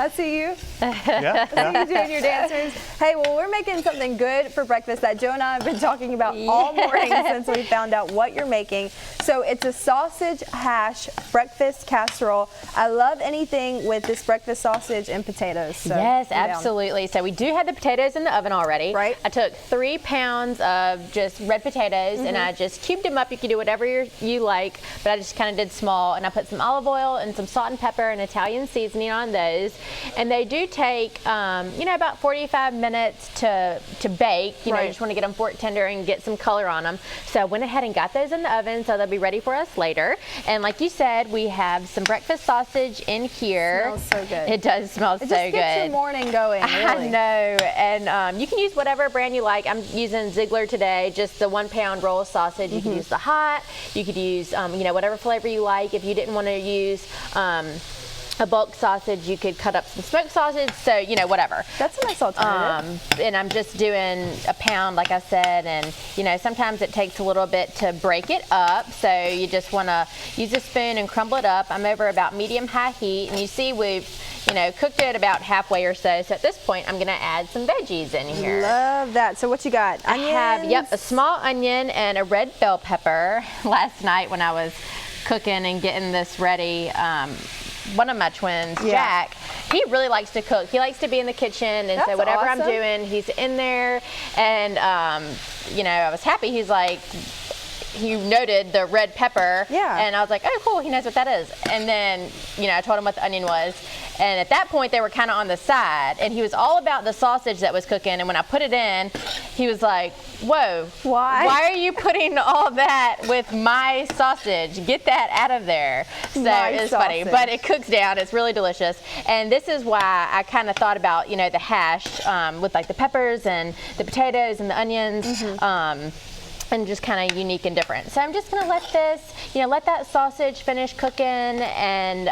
I see you. Yeah, I see you doing your dance moves. Hey, well, we're making something good for breakfast that Joe and I have been talking about all morning since we found out what you're making. So it's a sausage hash breakfast casserole. I love anything with this breakfast sausage and potatoes. So yes, absolutely. So we do have the potatoes in the oven already. Right. I took 3 pounds of just red potatoes and I just cubed them up. You can do whatever you like, but I just kind of did small, and I put some olive oil and some salt and pepper and Italian seasoning on those. And they do take, you know, about 45 minutes to bake. You know, you just want to get them fork tender and get some color on them. So I went ahead and got those in the oven so they'll be ready for us later. And like you said, we have some breakfast sausage in here. Smells so good. It does smell so good. It just gets your morning going, really. I know. And you can use whatever brand you like. I'm using Ziegler today, just the 1 pound roll of sausage. You can use the hot. You could use, you know, whatever flavor you like. If you didn't want to use a bulk sausage, you could cut up some smoked sausage, so, you know, whatever. That's a nice alternative. And I'm just doing a pound, like I said, and, you know, sometimes it takes a little bit to break it up, so you just want to use a spoon and crumble it up. I'm over about medium-high heat, and you see we've, you know, cooked it about halfway or so. So at this point, I'm going to add some veggies in here. Love that. So what you got? Onions? I have, a small onion and a red bell pepper. Last night when I was cooking and getting this ready, one of my twins, Jack, he really likes to cook. He likes to be in the kitchen, and so whatever I'm doing, he's in there. And, you know, I was happy. He's like, he noted the red pepper, and I was like, oh, cool, he knows what that is. And then, you know, I told him what the onion was. And at that point, they were kind of on the side, and he was all about the sausage that was cooking. And when I put it in, he was like, whoa, why are you putting all that with my sausage? Get that out of there. So it's funny, but it cooks down. It's really delicious. And this is why I kind of thought about, you know, the hash with like the peppers and the potatoes and the onions. And just kind of unique and different. So I'm just gonna let this, you know, let that sausage finish cooking and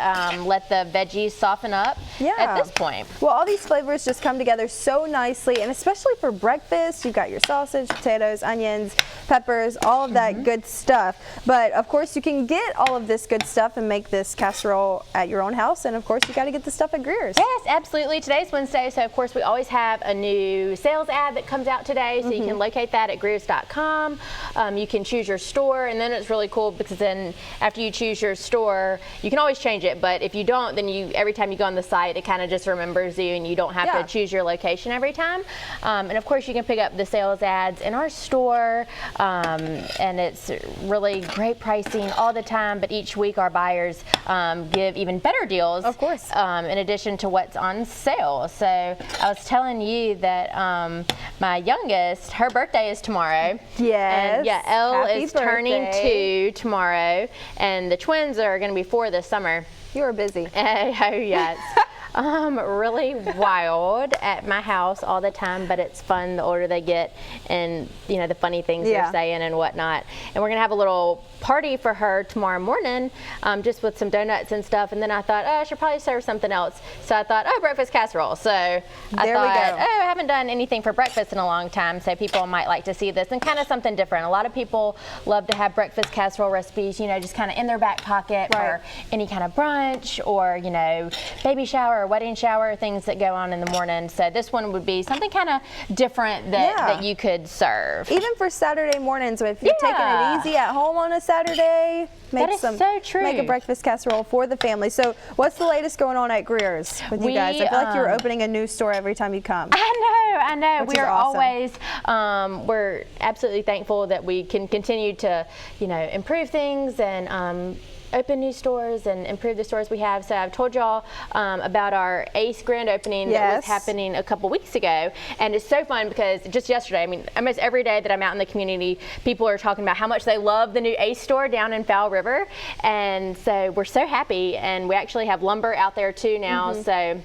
let the veggies soften up at this point. Well, all these flavors just come together so nicely, and especially for breakfast, you've got your sausage, potatoes, onions, peppers, all of that good stuff. But of course, you can get all of this good stuff and make this casserole at your own house, and of course, you gotta get the stuff at Greer's. Yes, absolutely. Today's Wednesday, so of course, we always have a new sales ad that comes out today, so you can locate that at Greers.com. You can choose your store, and then it's really cool because then after you choose your store, you can always change it, but if you don't, then every time you go on the site, it kind of just remembers you and you don't have to choose your location every time. And of course, you can pick up the sales ads in our store, and it's really great pricing all the time, but each week our buyers give even better deals, of course, in addition to what's on sale. So I was telling you that my youngest, her birthday is tomorrow. And yeah, Elle is turning 2 tomorrow, and the twins are going to be 4 this summer. You are busy. Oh, yes. Really wild at my house all the time, but it's fun the older they get, and you know, the funny things they're saying and whatnot. And we're gonna have a little party for her tomorrow morning, just with some donuts and stuff. And then I thought, oh, I should probably serve something else. So I thought, oh, breakfast casserole. So I thought, oh, I haven't done anything for breakfast in a long time, so people might like to see this and kind of something different. A lot of people love to have breakfast casserole recipes, you know, just kind of in their back pocket for any kind of brunch or, you know, baby shower or wedding shower, things that go on in the morning. So this one would be something kind of different that you could serve. Even for Saturday mornings, if you're taking it easy at home on a Saturday, make a breakfast casserole for the family. So what's the latest going on at Greer's with you guys? I feel like you're opening a new store every time you come. I know. Which we are awesome. Always, we're absolutely thankful that we can continue to, you know, improve things and open new stores and improve the stores we have. So I've told y'all about our Ace grand opening that was happening a couple weeks ago, and it's so fun because just yesterday, I mean, almost every day that I'm out in the community, people are talking about how much they love the new Ace store down in Fowl River, and so we're so happy. And we actually have lumber out there too now, so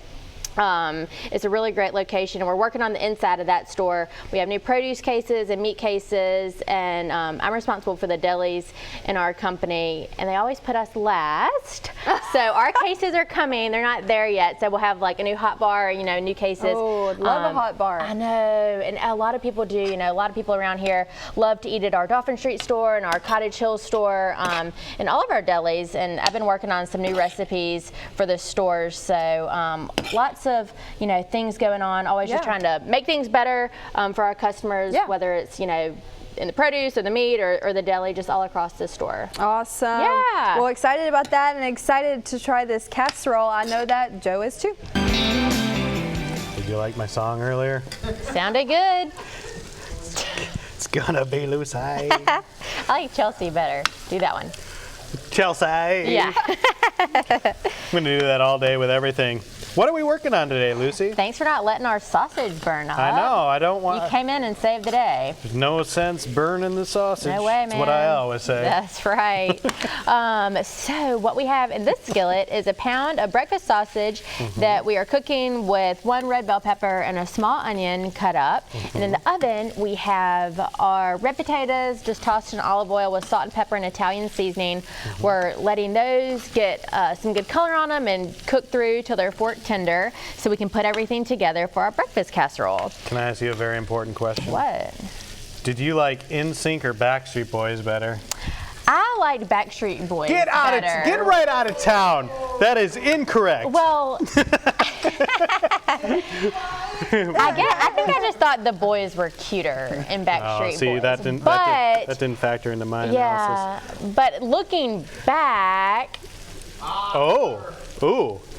It's a really great location, and we're working on the inside of that store. We have new produce cases and meat cases, and I'm responsible for the delis in our company, and they always put us last. So our cases are coming. They're not there yet, so we'll have like a new hot bar, you know, new cases. Oh, love a hot bar. I know, and a lot of people do. You know, a lot of people around here love to eat at our Dolphin Street store and our Cottage Hill store, and all of our delis. And I've been working on some new recipes for the stores. So lots of, you know, things going on. Always just trying to make things better for our customers, whether it's, you know, in the produce or the meat or the deli, just all across the store. Awesome. Yeah. Well, excited about that and excited to try this casserole. I know that Joe is too. Did you like my song earlier? Sounded good. It's gonna be Lucy. I like Chelsea better. Do that one. Chelsea. Yeah. I'm gonna do that all day with everything. What are we working on today, Lucy? Thanks for not letting our sausage burn up. I know, I don't want. You came in and saved the day. There's no sense burning the sausage. No way, man. That's what I always say. That's right. So what we have in this skillet is a pound of breakfast sausage that we are cooking with 1 red bell pepper and a small onion cut up. And in the oven, we have our red potatoes just tossed in olive oil with salt and pepper and Italian seasoning. We're letting those get some good color on them and cook through till they're fork tender, so we can put everything together for our breakfast casserole. Can I ask you a very important question? What? Did you like NSYNC or Backstreet Boys better? I liked Backstreet Boys Get right out of town. That is incorrect. Well, I think I just thought the boys were cuter in Backstreet see, Boys. that didn't factor into my analysis. But looking back, Ooh.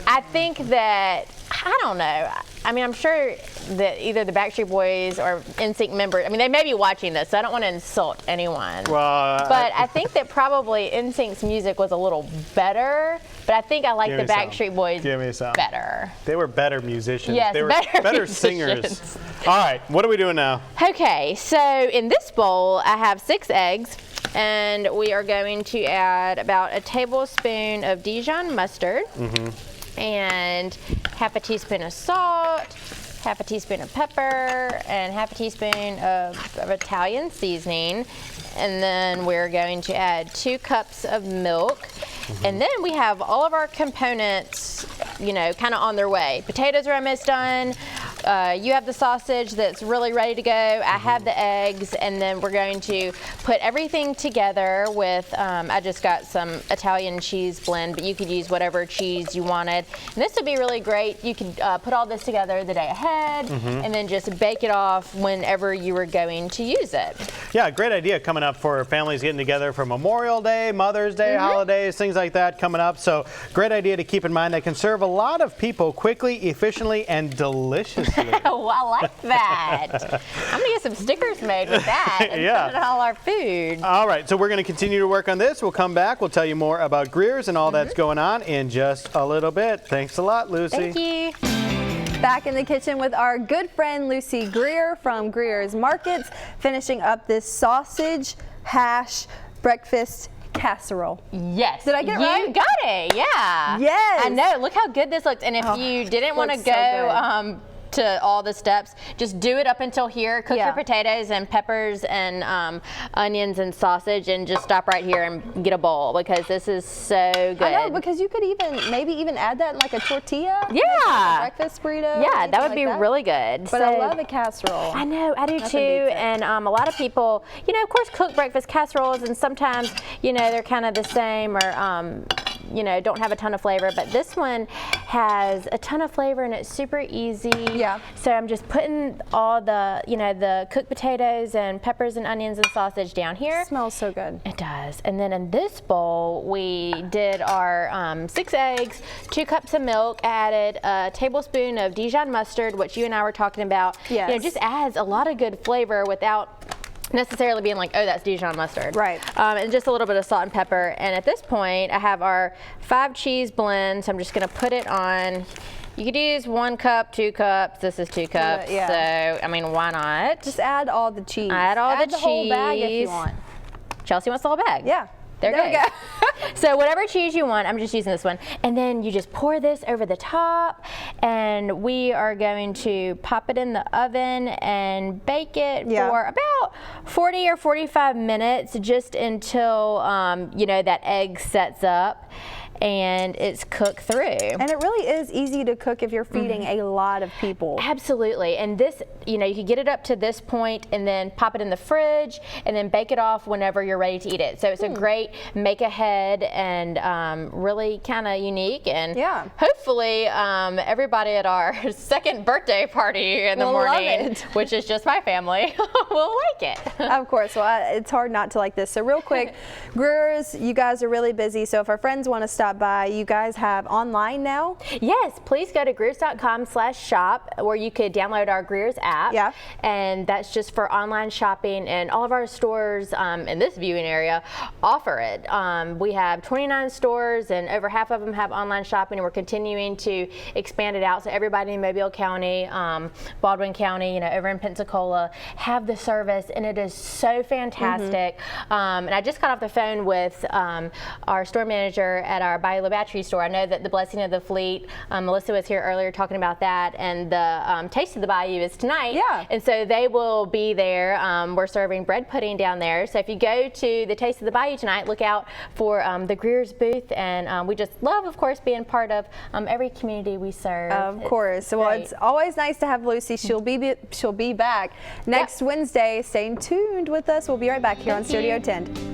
I think that, I don't know. I mean, I'm sure that either the Backstreet Boys or NSYNC members, I mean, they may be watching this, so I don't want to insult anyone. Well, but I think that probably NSYNC's music was a little better, but I think I like the Backstreet Boys better. They were better musicians. Yes, they were better singers. All right, what are we doing now? Okay, so in this bowl, I have 6 eggs. And we are going to add about a tablespoon of Dijon mustard and half a teaspoon of salt, half a teaspoon of pepper, and half a teaspoon of Italian seasoning. And then we're going to add 2 cups of milk. And then we have all of our components, you know, kind of on their way. Potatoes are almost done. You have the sausage that's really ready to go. I have the eggs, and then we're going to put everything together with, I just got some Italian cheese blend, but you could use whatever cheese you wanted. And this would be really great. You could put all this together the day ahead, and then just bake it off whenever you were going to use it. Yeah, great idea coming up for families getting together for Memorial Day, Mother's Day, holidays, things like that coming up. So great idea to keep in mind that can serve a lot of people quickly, efficiently, and deliciously. Oh, I like that. I'm going to get some stickers made with that and put it on all our food. All right, so we're going to continue to work on this. We'll come back. We'll tell you more about Greer's and all that's going on in just a little bit. Thanks a lot, Lucy. Thank you. Back in the kitchen with our good friend Lucy Greer from Greer's Markets, finishing up this sausage hash breakfast casserole. Yes. Did I get it right? You got it, yeah. Yes. I know, look how good this looks. And if you didn't want to go to all the steps, just do it up until here. Cook your potatoes and peppers and onions and sausage, and just stop right here and get a bowl, because this is so good. I know, because you could maybe even add that in like a tortilla. Yeah. Like a breakfast burrito. Yeah, that would be really good. But I love a casserole. I know, I do too. And a lot of people, you know, of course, cook breakfast casseroles, and sometimes, you know, they're kind of the same, or you know, don't have a ton of flavor, but this one has a ton of flavor and it's super easy. Yeah. So I'm just putting all the, you know, the cooked potatoes and peppers and onions and sausage down here. It smells so good. It does. And then in this bowl, we did our 6 eggs, 2 cups of milk, added a tablespoon of Dijon mustard, which you and I were talking about. Yes. You know, just adds a lot of good flavor without necessarily being like, oh, that's Dijon mustard. Right. And just a little bit of salt and pepper. And at this point, I have our 5 cheese blends. So I'm just going to put it on. You could use 1 cup, 2 cups. This is 2 cups. So, I mean, why not? Just add all the cheese. Add the cheese. Whole bag if you want. Chelsea wants the whole bag. Yeah. There we go. So whatever cheese you want, I'm just using this one. And then you just pour this over the top, and then we are going to pop it in the oven and bake it for about 40 or 45 minutes, just until you know, that egg sets up and it's cooked through. And it really is easy to cook if you're feeding a lot of people. Absolutely. And this, you know, you can get it up to this point and then pop it in the fridge and then bake it off whenever you're ready to eat it. So it's a great make ahead and really kind of unique. And hopefully everybody at our second birthday party in the morning, which is just my family, will like it. Of course. Well, it's hard not to like this. So real quick, Grewers, you guys are really busy. So if our friends want to stop by, you guys have online now? Yes, please go to Grewers.com/shop, where you could download our Grewers app. Yeah. And that's just for online shopping, and all of our stores in this viewing area offer it. We have 29 stores, and over half of them have online shopping, and we're continuing to expand it out. So everybody in Mobile County, Baldwin County, you know, over in Pensacola, have the service, and it is so fantastic. And I just got off the phone with our store manager at our Bayou La Battery store. I know that the Blessing of the Fleet, Melissa was here earlier talking about that, and the Taste of the Bayou is tonight. Yeah. And so they will be there. We're serving bread pudding down there. So if you go to the Taste of the Bayou tonight, look out for the Grewers booth. And we just love, of course, being part of every community we serve. Of course. Well, it's always nice to have Lucy. She'll be back next Wednesday. Stay tuned with us. We'll be right back here on Studio 10.